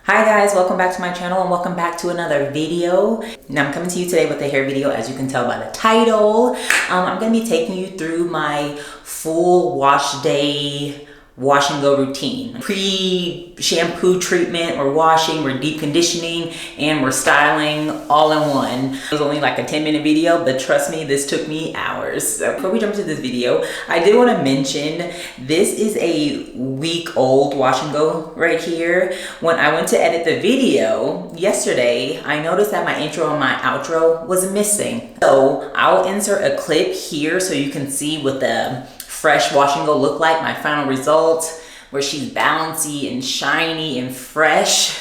Hi guys, welcome back to my channel and welcome back to another video. Now I'm coming to you today with a hair video, as you can tell by the title. I'm going to be taking you through my full wash day wash and go routine. Pre-shampoo treatment, we're washing, we're deep conditioning, and we're styling all in one. It was only like a 10-minute video, but trust me, this took me hours. So before we jump into this video, I did want to mention this is a week-old wash and go right here. When I went to edit the video yesterday, I noticed that my intro and my outro was missing. So I'll insert a clip here so you can see what the fresh wash and go look like, my final result, where she's bouncy and shiny and fresh.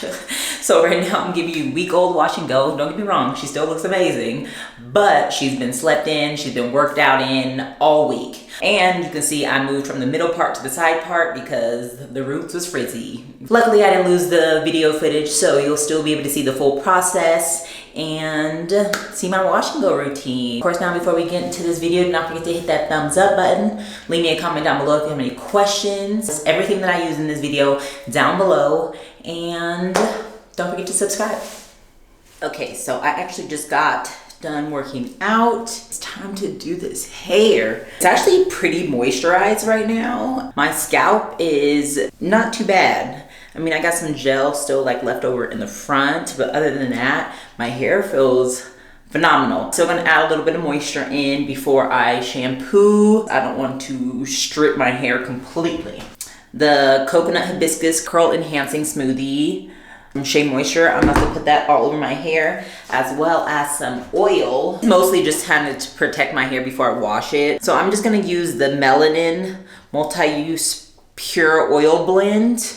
So right now I'm giving you week-old wash and go. Don't get me wrong, she still looks amazing, but she's been slept in, she's been worked out in all week. And you can see I moved from the middle part to the side part because the roots was frizzy. Luckily I didn't lose the video footage, so you'll still be able to see the full process and see my wash and go routine. Of course, now before we get into this video, do not forget to hit that thumbs up button. Leave me a comment down below if you have any questions. Everything that I use in this video down below, and don't forget to subscribe. Okay, so I actually just got done working out. It's time to do this hair. It's actually pretty moisturized right now. My scalp is not too bad. I mean, I got some gel still like left over in the front, but other than that, my hair feels phenomenal. So I'm gonna add a little bit of moisture in before I shampoo. I don't want to strip my hair completely. The coconut hibiscus curl enhancing smoothie from Shea Moisture. I'm about to put that all over my hair, as well as some oil, mostly just kind of to protect my hair before I wash it. So I'm just gonna use the Melanin Multi-Use Pure Oil Blend.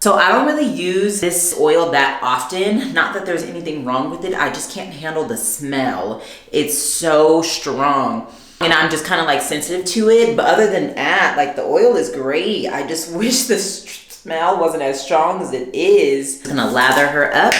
So I don't really use this oil that often. Not that there's anything wrong with it, I just can't handle the smell. It's so strong. And I'm just kind of like sensitive to it, but other than that, like the oil is great. I just wish the smell wasn't as strong as it is. I'm gonna lather her up.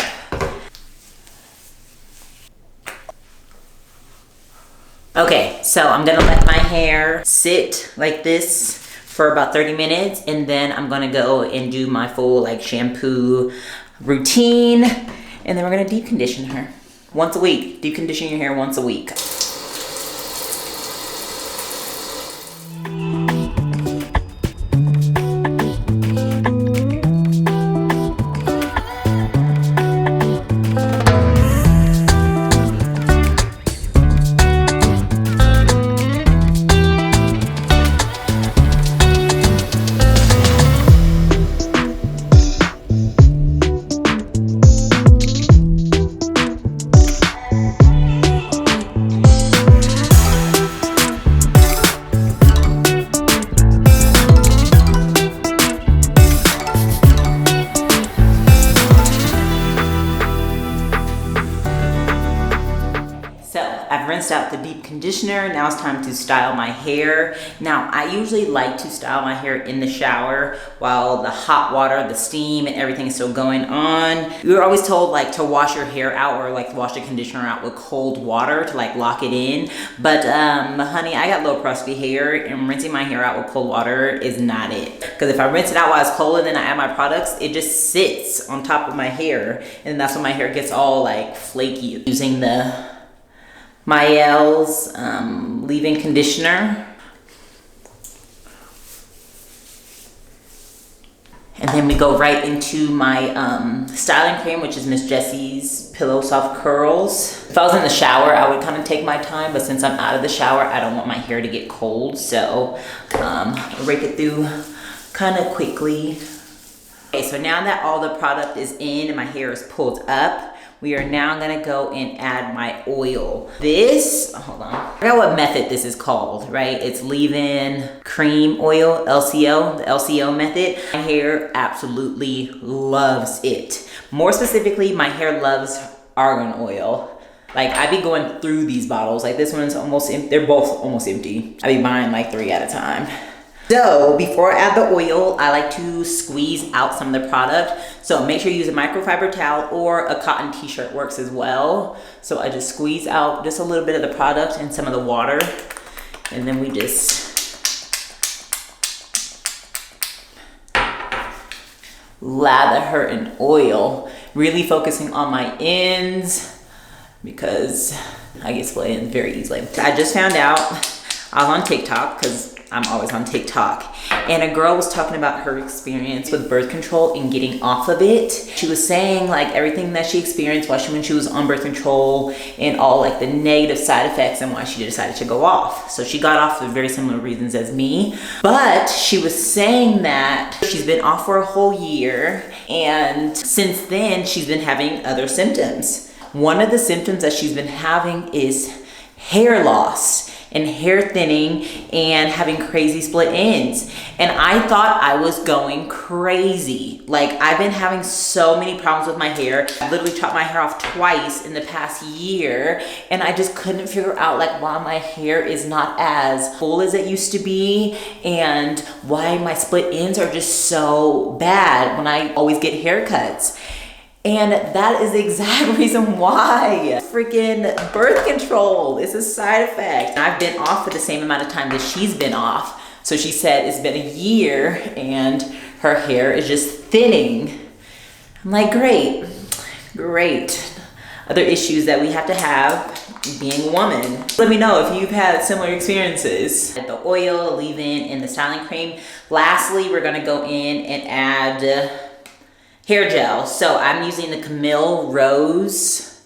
Okay, so I'm gonna let my hair sit like this for about 30 minutes, and then I'm gonna go and do my full like shampoo routine, and then we're gonna deep condition her once a week. Deep condition your hair once a week. I've rinsed out the deep conditioner. Now it's time to style my hair. Now, I usually like to style my hair in the shower while the hot water, the steam, and everything is still going on. We were always told like to wash your hair out or like wash the conditioner out with cold water to like lock it in. But honey, I got low porosity hair, and rinsing my hair out with cold water is not it. Because if I rinse it out while it's cold and then I add my products, it just sits on top of my hair. And that's when my hair gets all like flaky. Using the Mielle's leave-in conditioner. And then we go right into my styling cream, which is Miss Jessie's Pillow Soft Curls. If I was in the shower, I would kind of take my time, but since I'm out of the shower, I don't want my hair to get cold, so rake it through kind of quickly. Okay, so now that all the product is in and my hair is pulled up, we are now gonna go and add my oil. This, hold on, I forgot what method this is called, right? It's leave-in cream oil, LCO, the LCO method. My hair absolutely loves it. More specifically, my hair loves argan oil. Like, I be going through these bottles. Like, this one's almost empty. They're both almost empty. I be buying like 3 at a time. So before I add the oil, I like to squeeze out some of the product. So make sure you use a microfiber towel, or a cotton t-shirt works as well. So I just squeeze out just a little bit of the product and some of the water. And then we just lather her in oil, really focusing on my ends because I get split ends very easily. I just found out, I was on TikTok because I'm always on TikTok, and a girl was talking about her experience with birth control and getting off of it. She was saying like everything that she experienced when she was on birth control and all like the negative side effects and why she decided to go off. So she got off for very similar reasons as me, but she was saying that she's been off for a whole year, and since then she's been having other symptoms. One of the symptoms that she's been having is hair loss and hair thinning and having crazy split ends. And I thought I was going crazy. Like, I've been having so many problems with my hair. I literally chopped my hair off twice in the past year, and I just couldn't figure out like why my hair is not as full as it used to be and why my split ends are just so bad when I always get haircuts. And that is the exact reason why. Freaking birth control is a side effect. I've been off for the same amount of time that she's been off. So she said it's been a year and her hair is just thinning. I'm like, great. Other issues that we have to have being a woman. Let me know if you've had similar experiences. The oil, leave-in, and the styling cream. Lastly, we're gonna go in and add hair gel. So I'm using the Camille Rose.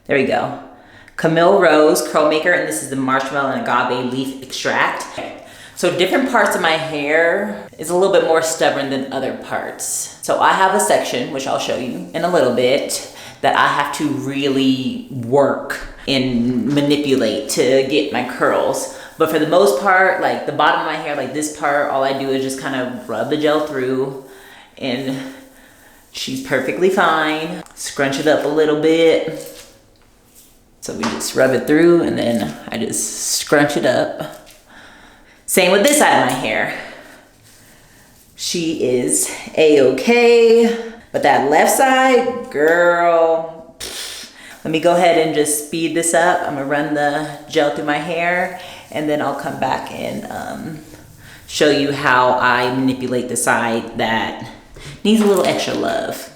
There we go. Camille Rose Curl Maker, and this is the marshmallow and agave leaf extract. So different parts of my hair is a little bit more stubborn than other parts. So I have a section, which I'll show you in a little bit, that I have to really work and manipulate to get my curls. But for the most part, like the bottom of my hair, like this part, all I do is just kind of rub the gel through, and she's perfectly fine. Scrunch it up a little bit. So we just rub it through, and then I just scrunch it up. Same with this side of my hair. She is a-okay. But that left side, girl, let me go ahead and just speed this up. I'm gonna run the gel through my hair, and then I'll come back and show you how I manipulate the side that needs a little extra love.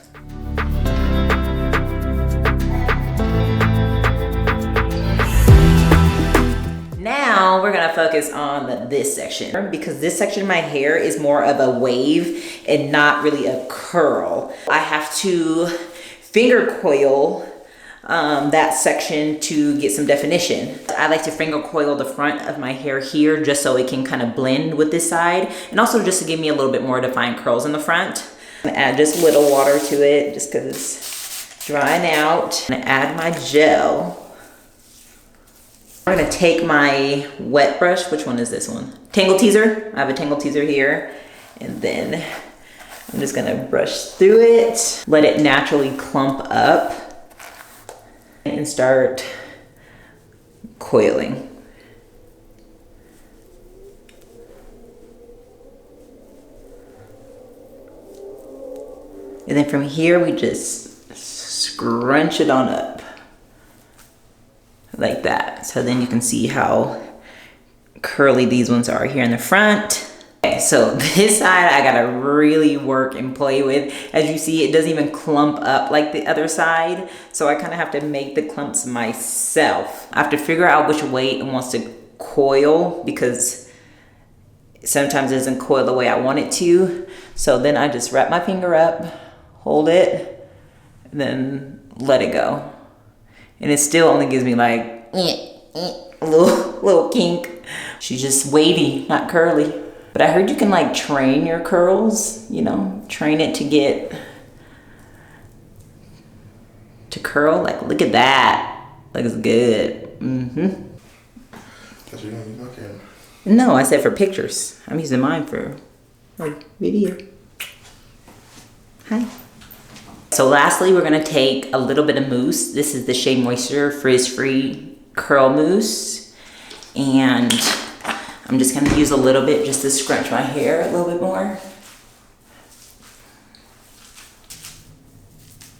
Now we're gonna focus on this section, because this section of my hair is more of a wave and not really a curl. I have to finger coil that section to get some definition. I like to finger coil the front of my hair here just so it can kind of blend with this side, and also just to give me a little bit more defined curls in the front. I'm gonna add just a little water to it just because it's drying out. I'm gonna add my gel. I'm gonna take my wet brush. Which one is this one? Tangle Teezer. I have a Tangle Teezer here. And then I'm just gonna brush through it, let it naturally clump up, and start coiling. And then from here, we just scrunch it on up like that. So then you can see how curly these ones are here in the front. Okay, so this side I gotta really work and play with. As you see, it doesn't even clump up like the other side. So I kind of have to make the clumps myself. I have to figure out which way it wants to coil, because sometimes it doesn't coil the way I want it to. So then I just wrap my finger up, hold it, and then let it go. And it still only gives me like a little kink. She's just wavy, not curly. But I heard you can like train your curls, you know, train it to get to curl. Like, look at that. Looks good. Mm-hmm. Because you don't use my camera. No, I said for pictures. I'm using mine for like video. Hi. So lastly, we're gonna take a little bit of mousse. This is the Shea Moisture Frizz-Free Curl Mousse. And I'm just gonna use a little bit just to scrunch my hair a little bit more.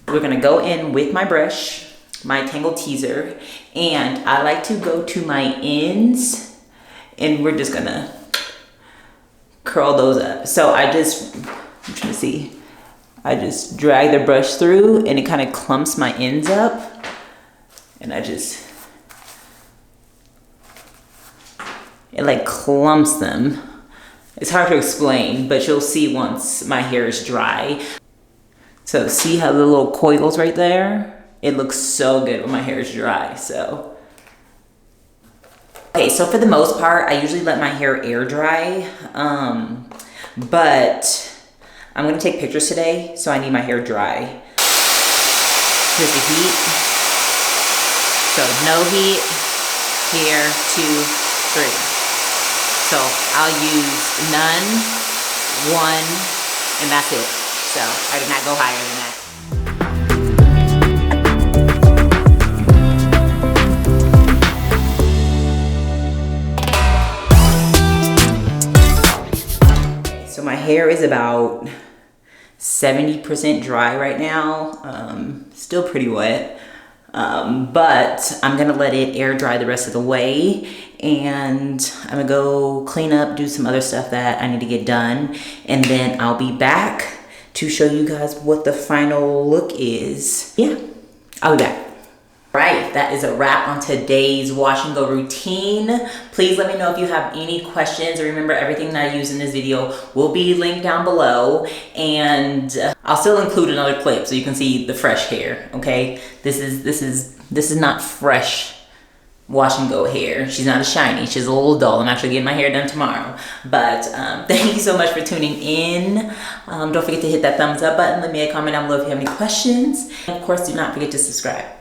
We're gonna go in with my brush, my Tangle Teezer, and I like to go to my ends, and we're just gonna curl those up. So I'm trying to see. I just drag the brush through and it kind of clumps my ends up. And it like clumps them. It's hard to explain, but you'll see once my hair is dry. So see how the little coils right there? It looks so good when my hair is dry, so. Okay, so for the most part, I usually let my hair air dry, but I'm gonna take pictures today, so I need my hair dry. Here's the heat. So no heat, here, 2, 3. So I'll use none, 1, and that's it. So I did not go higher than that. So my hair is about 70% dry right now. Still pretty wet. But I'm gonna let it air dry the rest of the way, and I'm gonna go clean up, do some other stuff that I need to get done, and then I'll be back to show you guys what the final look is. Yeah, I'll be back. Right, that is a wrap on today's wash and go routine. Please let me know if you have any questions. Remember, everything that I use in this video will be linked down below, and I'll still include another clip so you can see the fresh hair. Okay, this is not fresh wash and go hair. She's not as shiny. She's a little dull. I'm actually getting my hair done tomorrow. But thank you so much for tuning in. Don't forget to hit that thumbs up button. Leave me a comment down below if you have any questions. And of course, do not forget to subscribe.